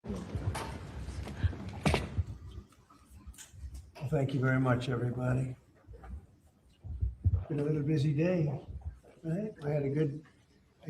Well, thank you very much, everybody. Been a little busy day, right? We had a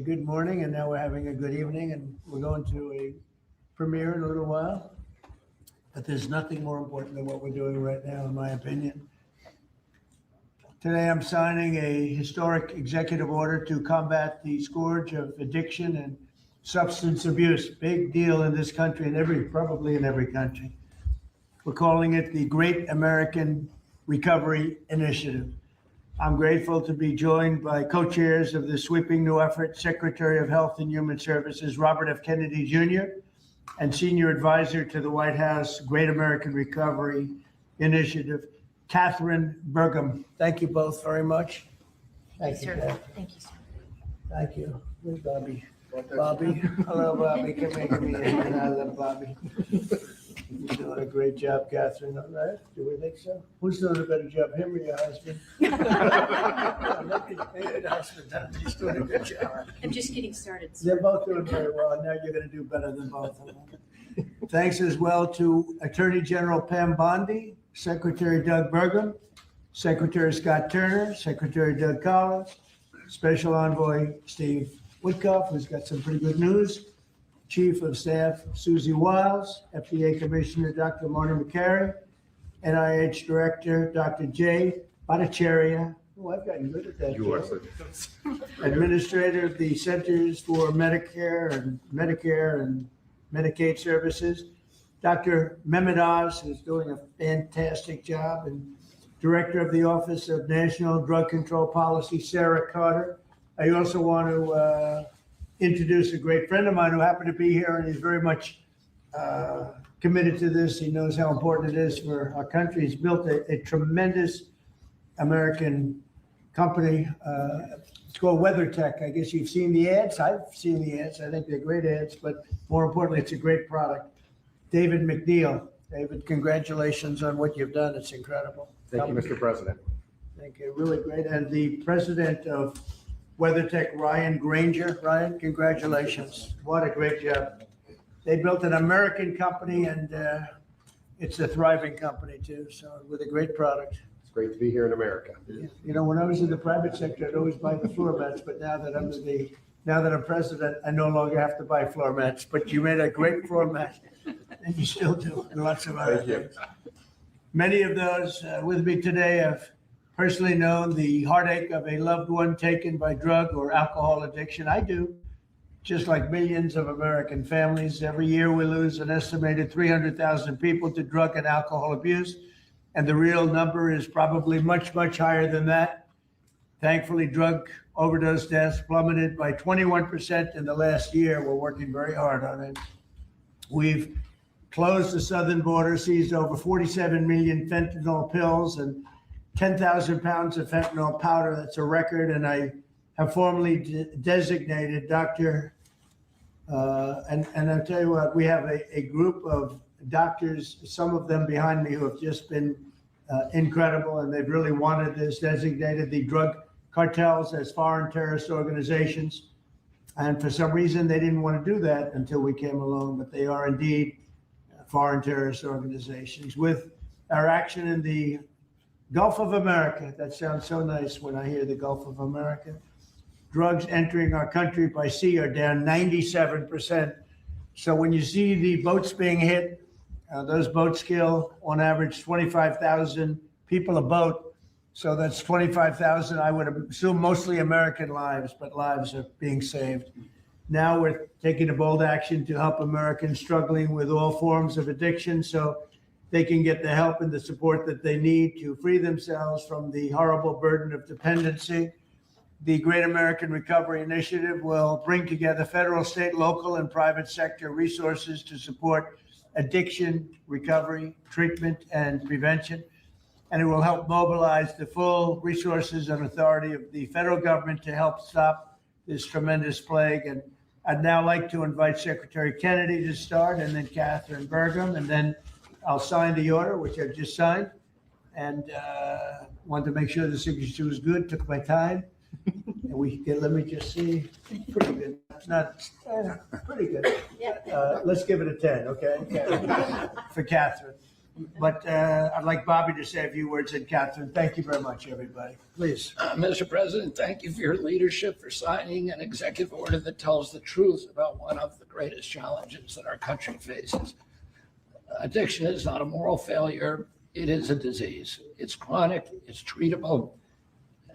good morning, and now we're having a good evening, and we're going to a premiere in a little while. But there's nothing more important than what we're doing right now, in my opinion. Today, I'm signing a historic executive order to combat the scourge of addiction and substance abuse. Big deal in this country and probably in every country. We're calling it the Great American Recovery Initiative. I'm grateful to be joined by co-chairs of this sweeping new effort, Secretary of Health and Human Services, Robert F. Kennedy Jr., and Senior Advisor to the White House Great American Recovery Initiative, Kathryn Bergum. Thank you both very much. Thank you, sir. Thank you, sir. Thank you. Where's Bobby? Bobby. Hello, Bobby. Come here. I love Bobby. You're doing a great job, Kathryn. All right? Do we think so? Who's doing a better job, him or your husband? Your husband. He's doing a good job. I'm just getting started, sir. They're both doing very well. Now you're going to do better than both of them. Thanks as well to Attorney General Pam Bondi, Secretary Doug Bergum, Secretary Scott Turner, Secretary Doug Collins, Special Envoy Steve Witkoff, who's got some pretty good news, Chief of Staff Susie Wiles, FDA Commissioner Dr. Martin McCary, NIH Director Dr. Jay Bhattacharya. Oh, I've gotten good at that. You are, Joe. sir. Administrator of the Centers for Medicare and Medicaid Services, Dr. Mehmet Oz, who's doing a fantastic job, and Director of the Office of National Drug Control Policy, Sarah Carter. I also want to introduce a great friend of mine who happened to be here and is very much committed to this. He knows how important it is for our country. He's built a tremendous American company. It's called WeatherTech. I guess you've seen the ads. I've seen the ads. I think they're great ads, but more importantly, it's a great product. David McNeil. David, congratulations on what you've done. It's incredible. Thank you, Mr. President. Thank you. Really great. And the president of WeatherTech, Ryan Granger. Ryan, congratulations. What a great job. They built an American company, and it's a thriving company too. So with a great product. It's great to be here in America. You know, when I was in the private sector, I'd always buy the floor mats, but now that I'm president, I no longer have to buy floor mats. But you made a great floor mat, and you still do, and lots of other Thank you. things. Many of those with me today have personally known the heartache of a loved one taken by drug or alcohol addiction. I do, just like millions of American families. Every year we lose an estimated 300,000 people to drug and alcohol abuse, and the real number is probably much, much higher than that. Thankfully, drug overdose deaths plummeted by 21% in the last year. We're working very hard on it. We've closed the southern border, seized over 47 million fentanyl pills and 10,000 pounds of fentanyl powder. That's a record. And I have formally designated Dr. And I'll tell you what, we have a group of doctors, some of them behind me, who have just been incredible, and they've really wanted this, designated the drug cartels as foreign terrorist organizations. And for some reason, they didn't want to do that until we came along, but they are indeed foreign terrorist organizations. With our action in the Gulf of America, that sounds so nice when I hear the Gulf of America. Drugs entering our country by sea are down 97%. So when you see the boats being hit, those boats kill on average 25,000 people a boat. So that's 25,000, I would assume mostly American lives, but lives are being saved. Now we're taking a bold action to help Americans struggling with all forms of addiction so they can get the help and the support that they need to free themselves from the horrible burden of dependency. The Great American Recovery Initiative will bring together federal, state, local, and private sector resources to support addiction, recovery, treatment, and prevention. And it will help mobilize the full resources and authority of the federal government to help stop this tremendous plague. And I'd now like to invite Secretary Kennedy to start, and then Kathryn Bergum, and then I'll sign the order, which I've just signed, and wanted to make sure the signature was good, took my time. And we get, let me just see, pretty good. Not pretty good. Let's give it a 10, okay? For Kathryn. But I'd like Bobby to say a few words. And Kathryn, thank you very much, everybody. Please. Mr. President, thank you for your leadership, for signing an executive order that tells the truth about one of the greatest challenges that our country faces. Addiction is not a moral failure. It is a disease. It's chronic. It's treatable.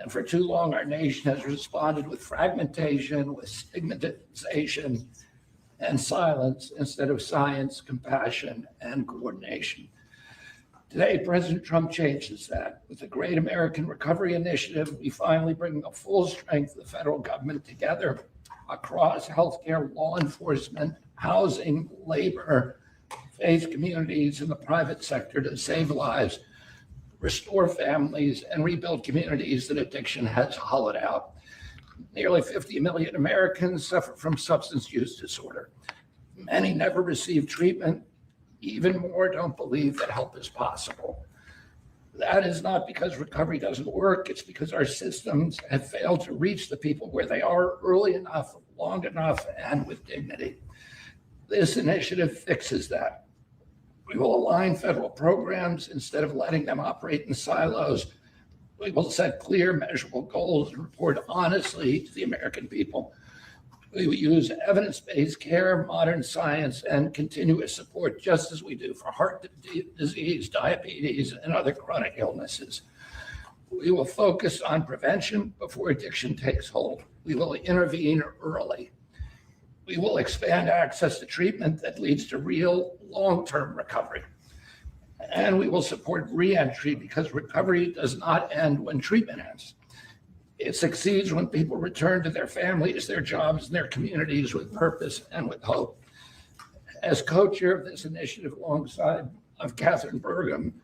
And for too long, our nation has responded with fragmentation, with stigmatization, and silence instead of science, compassion, and coordination. Today, President Trump changes that. With the Great American Recovery Initiative, we finally bring the full strength of the federal government together across healthcare, law enforcement, housing, labor, faith communities, and the private sector to save lives, restore families, and rebuild communities that addiction has hollowed out. Nearly 50 million Americans suffer from substance use disorder. Many never receive treatment. Even more don't believe that help is possible. That is not because recovery doesn't work. It's because our systems have failed to reach the people where they are early enough, long enough, and with dignity. This initiative fixes that. We will align federal programs instead of letting them operate in silos. We will set clear, measurable goals and report honestly to the American people. We will use evidence-based care, modern science, and continuous support, just as we do for heart disease, diabetes, and other chronic illnesses. We will focus on prevention before addiction takes hold. We will intervene early. We will expand access to treatment that leads to real long-term recovery. And we will support re-entry because recovery does not end when treatment ends. It succeeds when people return to their families, their jobs, and their communities with purpose and with hope. As co-chair of this initiative alongside of Kathryn Bergum,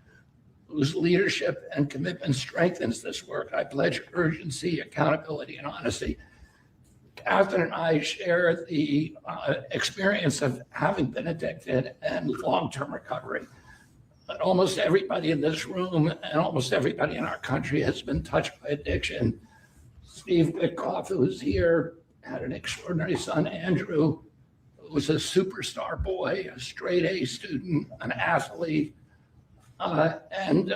whose leadership and commitment strengthens this work, I pledge urgency, accountability, and honesty. Kathryn and I share the experience of having been addicted and long-term recovery. But almost everybody in this room and almost everybody in our country has been touched by addiction. Steve Witkoff, who's here, had an extraordinary son, Andrew, who was a superstar boy, a straight A student, an athlete, and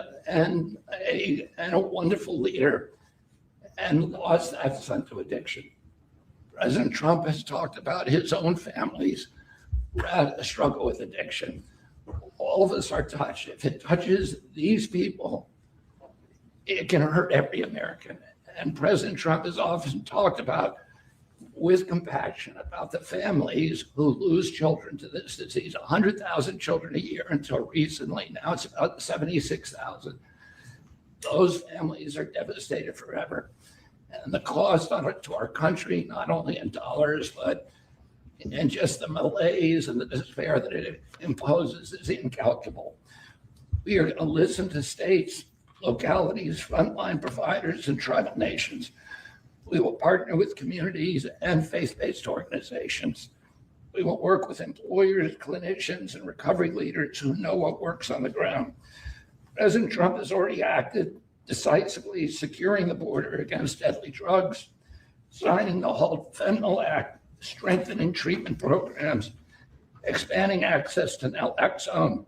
a wonderful leader, and lost that son to addiction. President Trump has talked about his own families who had a struggle with addiction. All of us are touched. If it touches these people, it can hurt every American. And President Trump has often talked about, with compassion, about the families who lose children to this disease. 100,000 children a year until recently. Now it's about 76,000. Those families are devastated forever. And the cost on it to our country, not only in dollars, but in just the malaise and the despair that it imposes, is incalculable. We are going to listen to states, localities, frontline providers, and tribal nations. We will partner with communities and faith-based organizations. We will work with employers, clinicians, and recovery leaders who know what works on the ground. President Trump has already acted decisively, securing the border against deadly drugs, signing the Halt Fentanyl Act, strengthening treatment programs, expanding access to naloxone,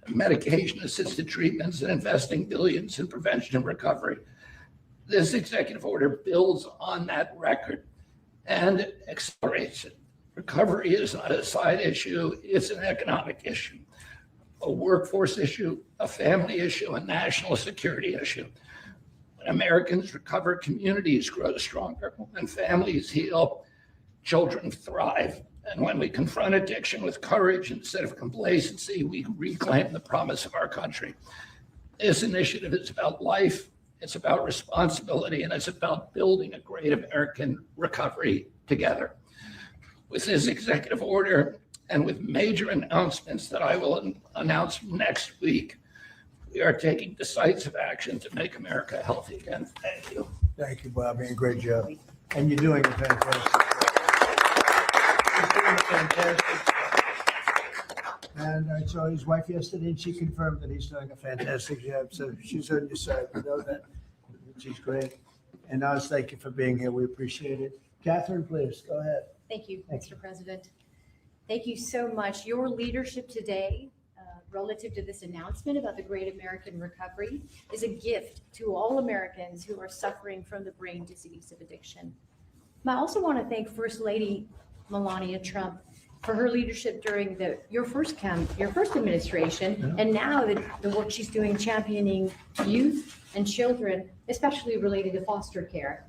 medication-assisted treatments, and investing billions in prevention and recovery. This executive order builds on that record and accelerates it. Recovery is not a side issue, it's an economic issue, a workforce issue, a family issue, a national security issue. When Americans recover, communities grow stronger. When families heal, children thrive. And when we confront addiction with courage instead of complacency, we reclaim the promise of our country. This initiative is about life, it's about responsibility, and it's about building a great American recovery together. With this executive order and with major announcements that I will announce next week, we are taking decisive action to make America healthy again. Thank you. Thank you, Bobby, and great job. And you're doing a fantastic. Fantastic. And I saw his wife yesterday, and she confirmed that he's doing a fantastic job. So she's on your side. You know that. She's great. And Oz, thank you for being here. We appreciate it. Kathryn, please, go ahead. Thank you, Thank Mr. President. Thank you so much. Your leadership today, relative to this announcement about the Great American Recovery, is a gift to all Americans who are suffering from the brain disease of addiction. I also want to thank First Lady Melania Trump for her leadership during your first administration, and now the work she's doing championing youth and children, especially related to foster care,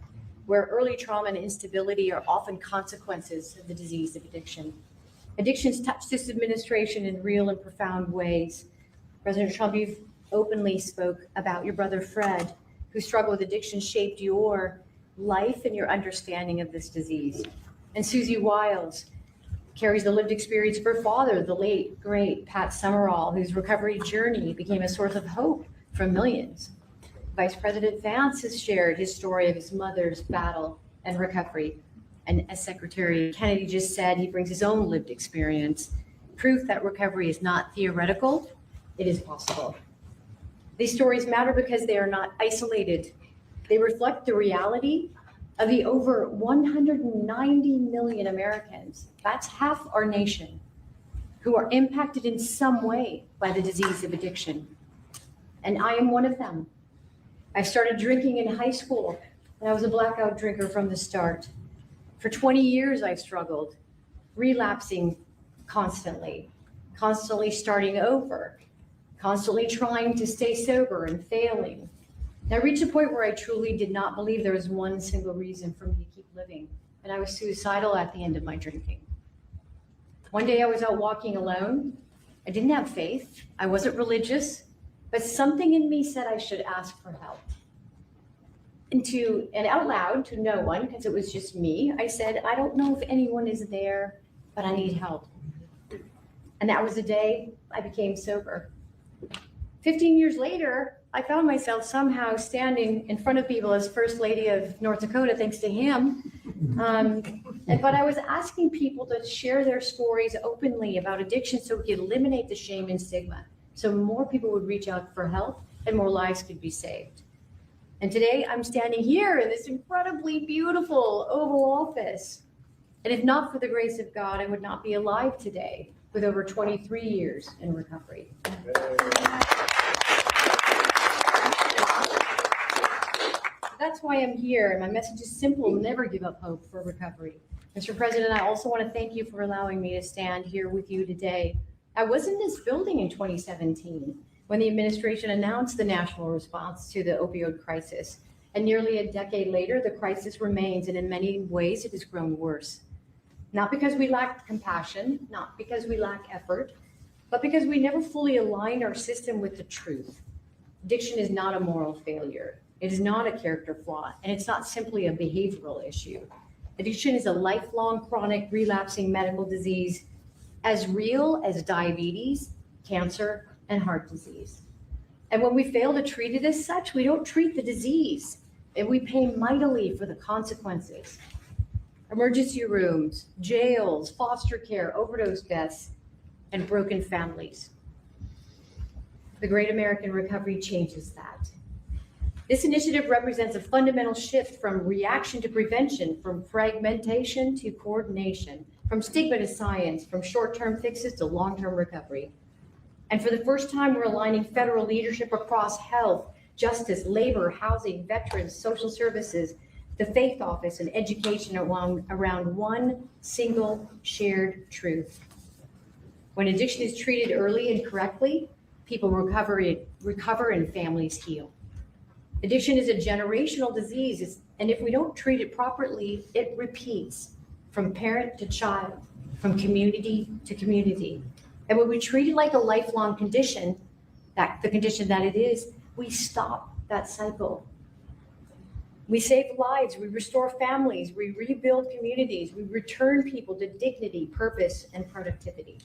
where early trauma and instability are often consequences of the disease of addiction. Addictions touch this administration in real and profound ways. President Trump, you've openly spoke about your brother Fred, who struggled with addiction, shaped your life and your understanding of this disease. And Susie Wiles carries the lived experience of her father, the late, great Pat Summerall, whose recovery journey became a source of hope for millions. Vice President Vance has shared his story of his mother's battle and recovery. And as Secretary Kennedy just said, he brings his own lived experience, proof that recovery is not theoretical, it is possible. These stories matter because they are not isolated. They reflect the reality of the over 190 million Americans, that's half our nation, who are impacted in some way by the disease of addiction. And I am one of them. I started drinking in high school, and I was a blackout drinker from the start. For 20 years, I've struggled, relapsing constantly starting over, constantly trying to stay sober and failing. And I reached a point where I truly did not believe there was one single reason for me to keep living, and I was suicidal at the end of my drinking. One day I was out walking alone. I didn't have faith. I wasn't religious, but something in me said I should ask for help. And out loud to no one, because it was just me, I said, I don't know if anyone is there, but I need help. And that was the day I became sober. 15 years later, I found myself somehow standing in front of people as First Lady of North Dakota, thanks to him. But I was asking people to share their stories openly about addiction so we could eliminate the shame and stigma, so more people would reach out for help and more lives could be saved. And today I'm standing here in this incredibly beautiful Oval Office. And if not for the grace of God, I would not be alive today with over 23 years in recovery. That's why I'm here, and my message is simple: never give up hope for recovery. Mr. President, I also want to thank you for allowing me to stand here with you today. I was in this building in 2017 when the administration announced the national response to the opioid crisis. And nearly a decade later, the crisis remains, and in many ways it has grown worse. Not because we lack compassion, not because we lack effort, but because we never fully align our system with the truth. Addiction is not a moral failure. It is not a character flaw, and it's not simply a behavioral issue. Addiction is a lifelong, chronic, relapsing medical disease as real as diabetes, cancer, and heart disease. And when we fail to treat it as such, we don't treat the disease, and we pay mightily for the consequences. Emergency rooms, jails, foster care, overdose deaths, and broken families. The Great American Recovery changes that. This initiative represents a fundamental shift from reaction to prevention, from fragmentation to coordination, from stigma to science, from short-term fixes to long-term recovery. And for the first time, we're aligning federal leadership across health, justice, labor, housing, veterans, social services, the faith office, and education around one single shared truth. When addiction is treated early and correctly, people recover and families heal. Addiction is a generational disease, and if we don't treat it properly, it repeats from parent to child, from community to community. And when we treat it like a lifelong condition, the condition that it is, we stop that cycle. We save lives, we restore families, we rebuild communities, we return people to dignity, purpose, and productivity.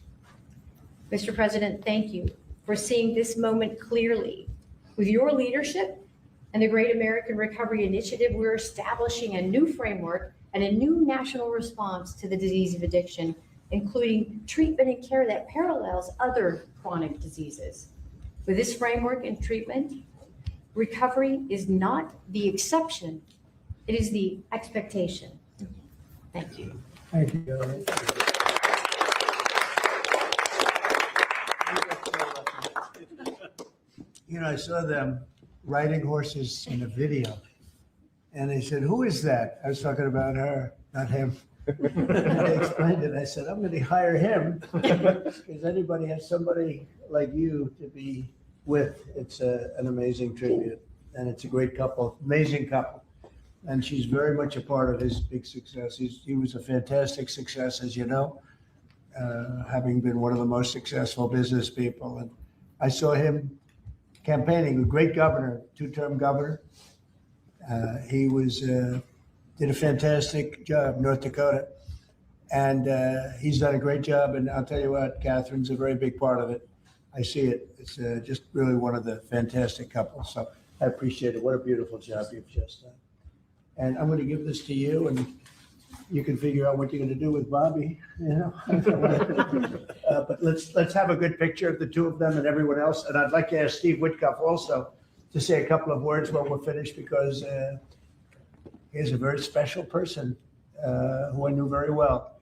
Mr. President, thank you for seeing this moment clearly. With your leadership and the Great American Recovery Initiative, we're establishing a new framework and a new national response to the disease of addiction, including treatment and care that parallels other chronic diseases. With this framework and treatment, recovery is not the exception, It is the expectation. Thank you. Thank you. You know, I saw them riding horses in a video, and they said, "Who is that?" I was talking about her, not him. And they explained it. I said, "I'm going to hire him because anybody has somebody like you to be with. It's an amazing tribute, and it's a great couple, amazing couple." And she's very much a part of his big success. He was a fantastic success, as you know, having been one of the most successful business people. And I saw him campaigning, a great governor, two-term governor. He did a fantastic job, North Dakota. And he's done a great job. And I'll tell you what, Kathryn's a very big part of it. I see it. It's just really one of the fantastic couples. So I appreciate it. What a beautiful job you've just done. And I'm going to give this to you, and you can figure out what you're going to do with Bobby, you know. But let's have a good picture of the two of them and everyone else. And I'd like to ask Steve Whitcuff also to say a couple of words when we're finished, because he's a very special person who I knew very well,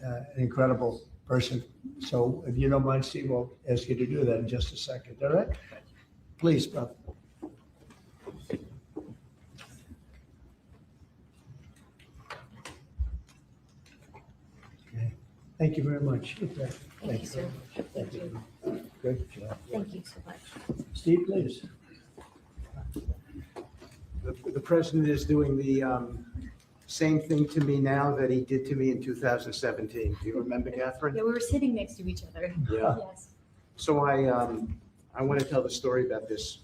an incredible person. So if you don't mind, Steve, I'll ask you to do that in just a second. All right? Please, Bob. Thank you very much. Thank you, sir. Thank you. Great job. Thank you so much. Steve, please. The president is doing the same thing to me now that he did to me in 2017. Do you remember, Kathryn? Yeah, we were sitting next to each other. Yeah. Yes. So I want to tell the story about this.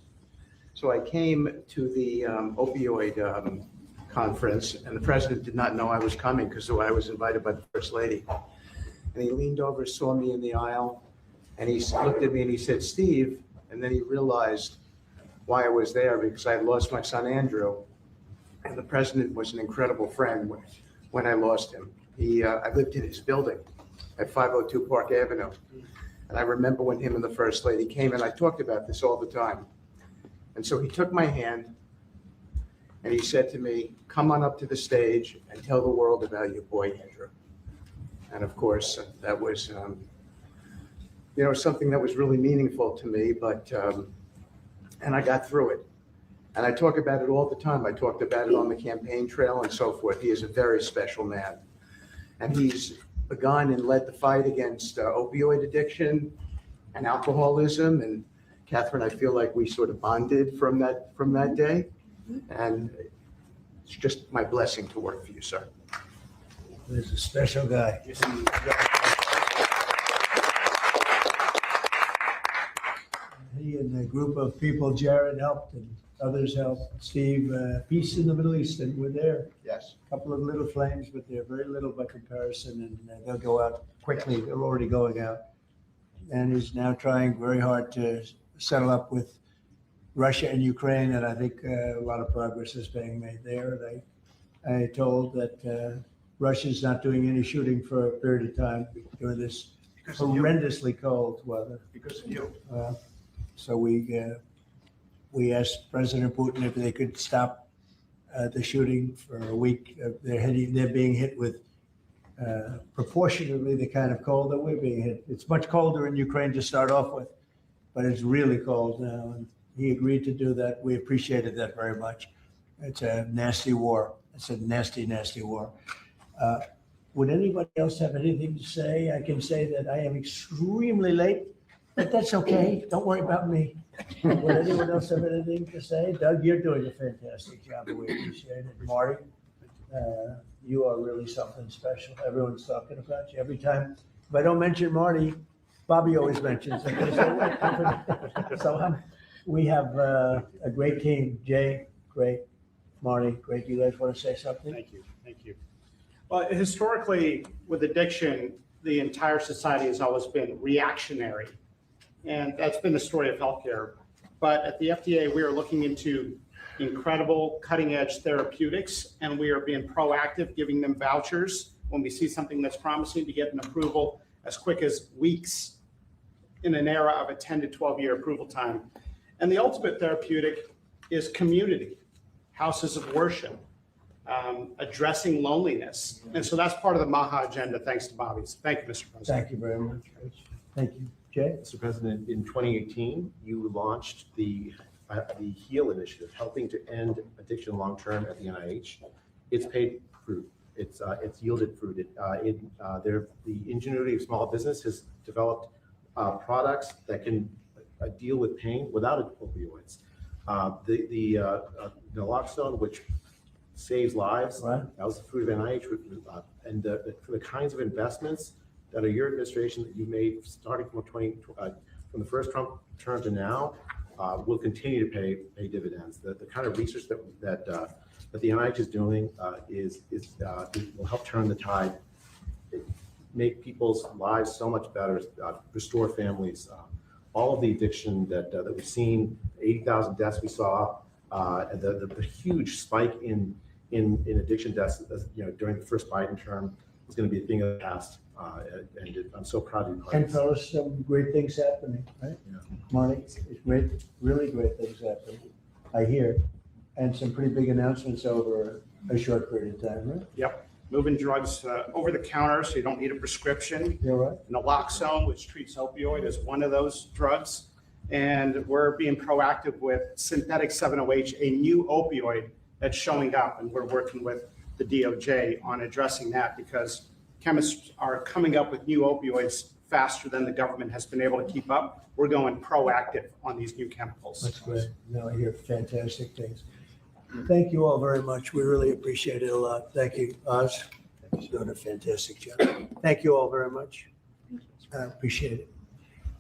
So I came to the opioid conference, and the president did not know I was coming because I was invited by the First Lady. And he leaned over, saw me in the aisle, and he looked at me and he said, "Steve," and then he realized why I was there, because I had lost my son, Andrew. And the president was an incredible friend when I lost him. I lived in his building at 502 Park Avenue. And I remember when him and the First Lady came, and I talked about this all the time. And so he took my hand and he said to me, "Come on up to the stage and tell the world about your boy, Andrew." And of course, that was, something that was really meaningful to me, and I got through it. And I talk about it all the time. I talked about it on the campaign trail and so forth. He is a very special man. And he's begun and led the fight against opioid addiction and alcoholism. And Kathryn, I feel like we sort of bonded from that day. And it's just my blessing to work for you, sir. He's a special guy. He and a group of people, Jared helped and others helped. Steve, peace in the Middle East, and we're there. Yes. A couple of little flames, but they're very little by comparison, and they'll go out quickly. They're already going out. And he's now trying very hard to settle up with Russia and Ukraine, and I think a lot of progress is being made there. And I told that Russia's not doing any shooting for a period of time during this horrendously cold weather. Because of you. So we asked President Putin if they could stop the shooting for a week. They're being hit with proportionately the kind of cold that we're being hit. It's much colder in Ukraine to start off with, but it's really cold now. And he agreed to do that. We appreciated that very much. It's a nasty war. It's a nasty, nasty war. Would anybody else have anything to say? I can say that I am extremely late, but that's okay. Don't worry about me. Would anyone else have anything to say? Doug, you're doing a fantastic job. We appreciate it. Marty, you are really something special. Everyone's talking about you every time. If I don't mention Marty, Bobby always mentions it. So we have a great team. Jay, great. Marty, great. You guys want to say something? Thank you. Thank you. Well, historically, with addiction, the entire society has always been reactionary. And that's been the story of healthcare. But at the FDA, we are looking into incredible cutting-edge therapeutics, and we are being proactive, giving them vouchers when we see something that's promising to get an approval as quick as weeks in an era of a 10 to 12-year approval time. And the ultimate therapeutic is community, houses of worship, addressing loneliness. And so that's part of the MAHA agenda, thanks to Bobby's. Thank you, Mr. President. Thank you very much. Thank you. Jay? Mr. President, in 2018, you launched the HEAL initiative, helping to end addiction long-term at the NIH. It's paid fruit. It's yielded fruit. The ingenuity of small business has developed products that can deal with pain without opioids. The naloxone, which saves lives, Right. that was the fruit of NIH. And for the kinds of investments that are your administration that you made starting from from the first Trump term to now, will continue to pay dividends. The kind of research that the NIH is doing will help turn the tide, make people's lives so much better, restore families. All of the addiction that we've seen, 80,000 deaths we saw, and the huge spike in addiction deaths, during the first Biden term is going to be a thing of the past. I'm so proud to be part of And this. fellas, some great things happening, right? Yeah. Marty, it's great, really great things happening, I hear. And some pretty big announcements over a short period of time, right? Yep. Moving drugs over the counter so you don't need a prescription. You're right. Naloxone, which treats opioid, is one of those drugs. And we're being proactive with synthetic 7-OH, a new opioid that's showing up. And we're working with the DOJ on addressing that because chemists are coming up with new opioids faster than the government has been able to keep up. We're going proactive on these new chemicals. That's great. No, I hear fantastic things. Thank you all very much. We really appreciate it a lot. Thank you, Oz. You're doing a fantastic job. Thank you all very much. I appreciate it.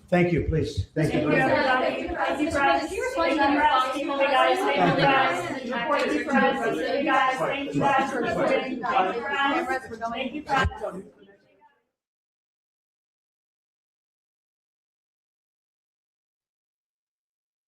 Thank you, please. Thank you. Thank you, everybody. Thank you, Russ. Thank you, guys. Thank you, guys. Thank you, guys. Thank you, guys. Thank you, guys, for supporting. Thank you, Russ. Thank you, Russ.